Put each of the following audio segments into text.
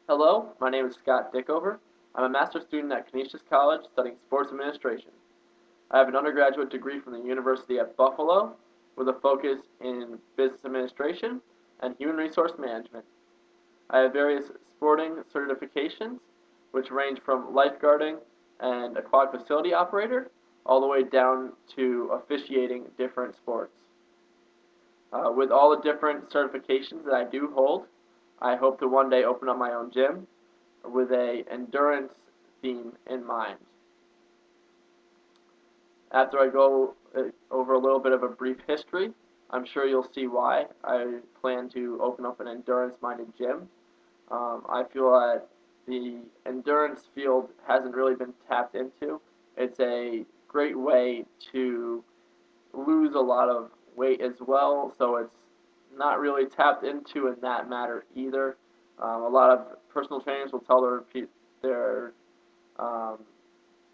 Hello, my name is Scott Dickover. I'm a master's student at Canisius College studying sports administration. I have an undergraduate degree from the University at Buffalo with a focus in business administration and human resource management. I have various sporting certifications, which range from lifeguarding and aquatic facility operator all the way down to officiating different sports. With all the different certifications that I do hold, I hope to one day open up my own gym with a endurance theme in mind. After I go over a little bit of a brief history, I'm sure you'll see why I plan to open up an endurance-minded gym. I feel that the endurance field hasn't really been tapped into. It's a great way to lose a lot of weight as well, so it's not really tapped into in that matter either. A lot of personal trainers will tell their um,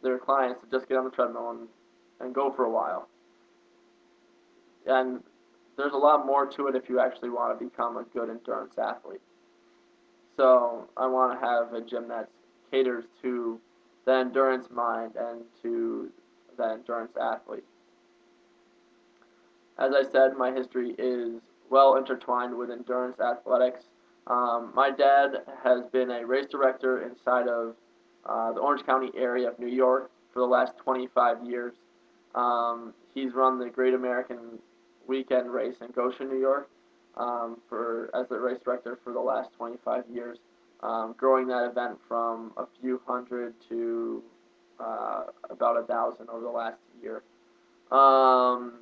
their clients to just get on the treadmill and go for a while. And there's a lot more to it if you actually want to become a good endurance athlete. So I want to have a gym that caters to the endurance mind and to the endurance athlete. As I said, my history is well intertwined with endurance athletics. My dad has been a race director inside of the Orange County area of New York for the last 25 years. He's run the Great American Weekend Race in Goshen, New York, for as the race director for the last 25 years, growing that event from a few hundred to about 1,000 over the last year. Um,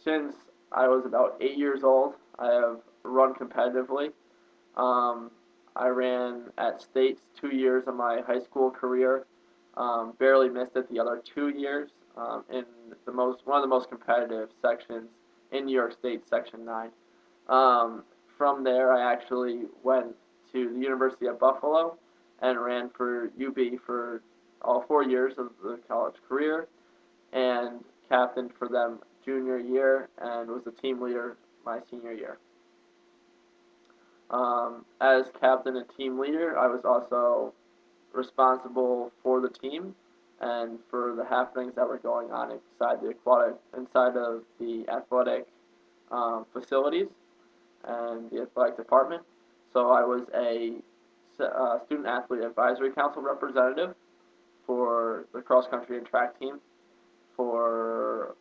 since I was about 8 years old, I have run competitively. Um, I ran at states 2 years of my high school career. Barely missed it the other 2 years in the most one of the most competitive sections in New York State, Section 9. From there, I actually went to the University of Buffalo and ran for UB for all 4 years of the college career and captained for them junior year and was the team leader my senior year. As captain and team leader, I was also responsible for the team and for the happenings that were going on inside of the athletic facilities and the athletic department. So I was a student athlete advisory council representative for the cross country and track team for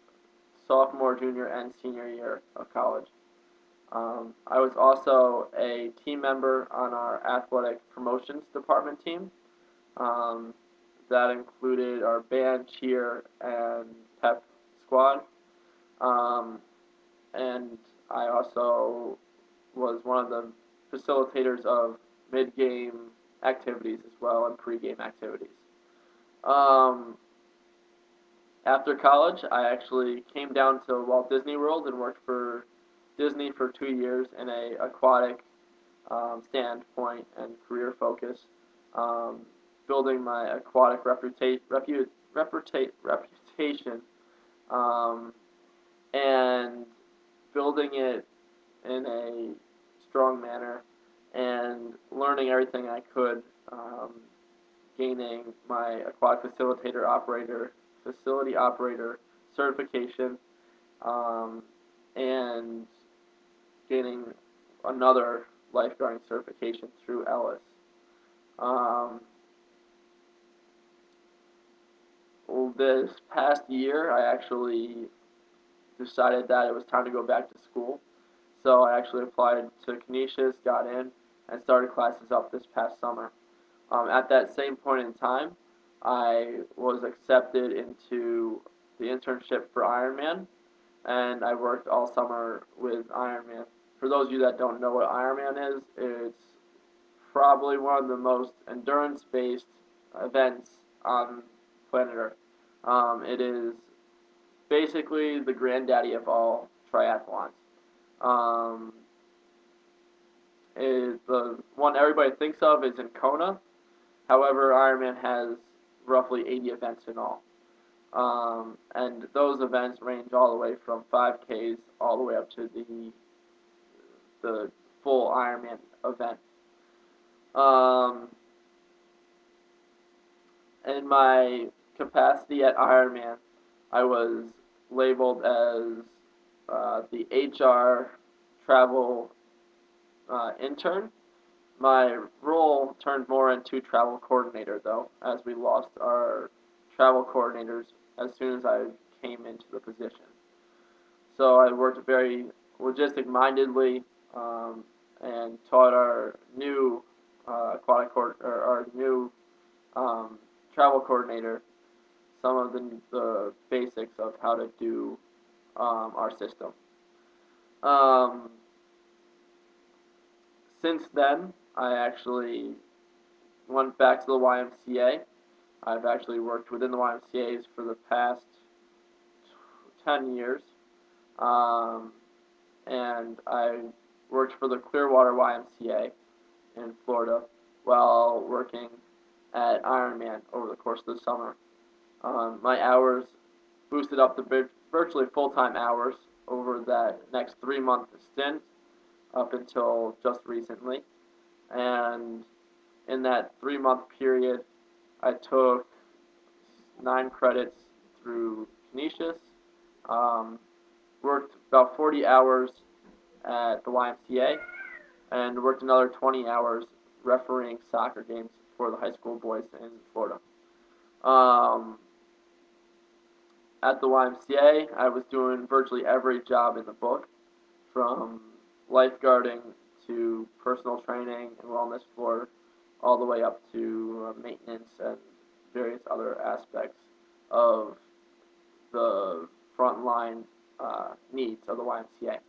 sophomore, junior, and senior year of college. I was also a team member on our athletic promotions department team. Um, that included our band, cheer, and pep squad. Um, and I also was one of the facilitators of mid-game activities as well and pre-game activities. Um, After college, I actually came down to Walt Disney World and worked for Disney for 2 years in a aquatic standpoint and career focus, um, building my aquatic reputation um, and building it in a strong manner and learning everything I could, gaining my aquatic facility operator certification, um, and gaining another lifeguarding certification through Ellis. Um, well, this past year, I actually decided that it was time to go back to school. So I actually applied to Canisius, got in, and started classes up this past summer. At that same point in time, I was accepted into the internship for Ironman, and I worked all summer with Ironman. For those of you that don't know what Ironman is, it's probably one of the most endurance-based events on planet Earth. It is basically the granddaddy of all triathlons. Um, the one everybody thinks of is in Kona. However, Ironman has roughly 80 events in all. And those events range all the way from 5Ks all the way up to the full Ironman event. Um, in my capacity at Ironman, I was labeled as the HR travel intern. My role turned more into travel coordinator, though, as we lost our travel coordinators as soon as I came into the position. So I worked very logistic mindedly and taught our new or our new um, travel coordinator some of the basics of how to do our system. Um, since then, I actually went back to the YMCA. I've actually worked within the YMCA's for the past 10 years. Um, and I worked for the Clearwater YMCA in Florida while working at Ironman over the course of the summer. My hours boosted up to virtually full-time hours over that next 3-month stint up until just recently. And in that 3-month period, I took 9 credits through Canisius, um, worked about 40 hours at the YMCA, and worked another 20 hours refereeing soccer games for the high school boys in Florida. Um, at the YMCA, I was doing virtually every job in the book, from lifeguarding to personal training and wellness for all the way up to maintenance and various other aspects of the frontline needs of the YMCA.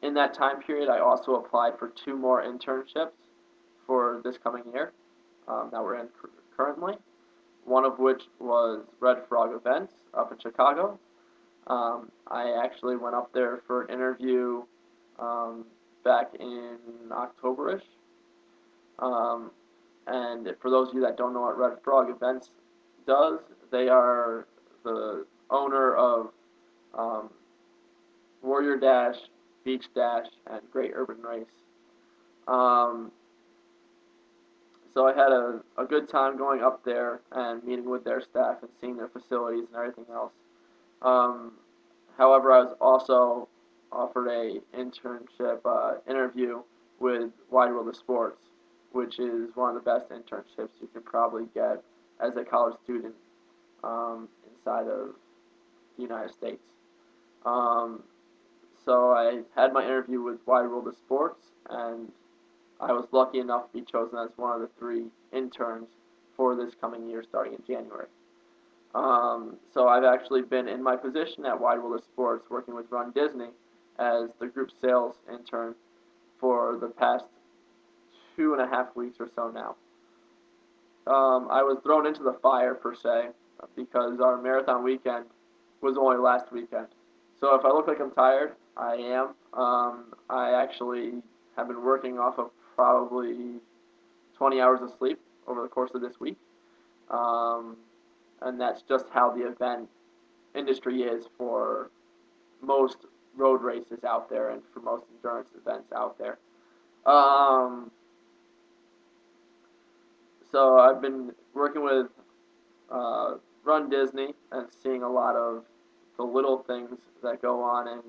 In that time period, I also applied for 2 more internships for this coming year that we're in currently. One of which was Red Frog Events up in Chicago. I actually went up there for an interview back in October-ish. Um, and for those of you that don't know what Red Frog Events does, they are the owner of um, Warrior Dash, Beach Dash, and Great Urban Race. Um, so I had a good time going up there and meeting with their staff and seeing their facilities and everything else. Um, however, I was also offered a internship interview with Wide World of Sports, which is one of the best internships you could probably get as a college student inside of the United States. Um, so I had my interview with Wide World of Sports, and I was lucky enough to be chosen as one of the 3 interns for this coming year starting in January. So I've actually been in my position at Wide World of Sports working with Run Disney as the group sales intern for the past 2.5 weeks or so now. I was thrown into the fire per se because our marathon weekend was only last weekend. So if I look like I'm tired, I am. I actually have been working off of probably 20 hours of sleep over the course of this week. Um, and that's just how the event industry is for most road races out there and for most endurance events out there. Um, so I've been working with uh, Run Disney and seeing a lot of the little things that go on, and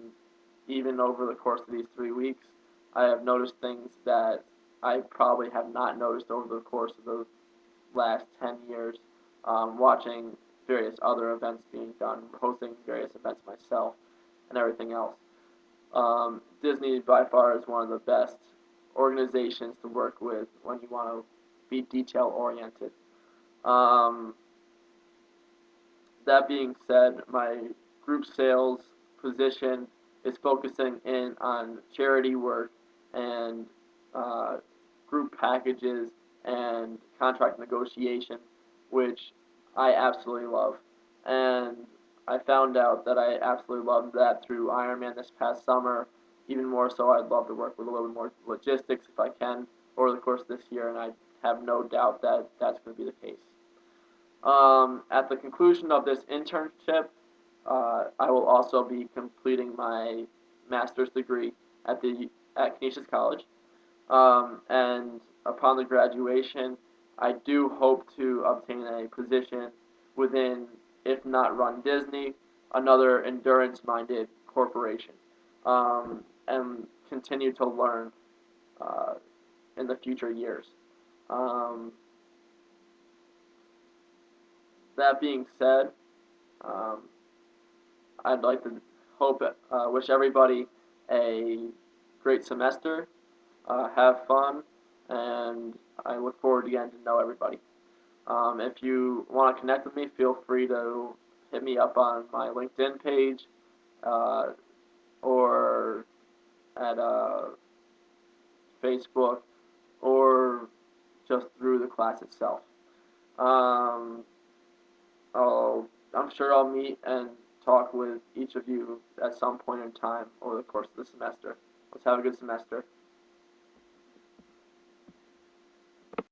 even over the course of these 3 weeks, I have noticed things that I probably have not noticed over the course of the last 10 years, watching various other events being done, hosting various events myself, and everything else. Disney by far is one of the best organizations to work with when you want to be detail oriented. Um, that being said, my group sales position is focusing in on charity work and uh, group packages and contract negotiation, which I absolutely love. And I found out that I absolutely loved that through Ironman this past summer. Even more so, I'd love to work with a little bit more logistics if I can over the course of this year, and I have no doubt that that's going to be the case. At the conclusion of this internship, I will also be completing my master's degree at Canisius College. And upon the graduation, I do hope to obtain a position within, if not run Disney, another endurance-minded corporation, and continue to learn uh, in the future years. Um, that being said, um, I'd like to wish everybody a great semester, have fun, and I look forward to getting to know everybody. If you want to connect with me, feel free to hit me up on my LinkedIn page uh, or at Facebook or just through the class itself. Um, I'm sure I'll meet and talk with each of you at some point in time over the course of the semester. Let's have a good semester.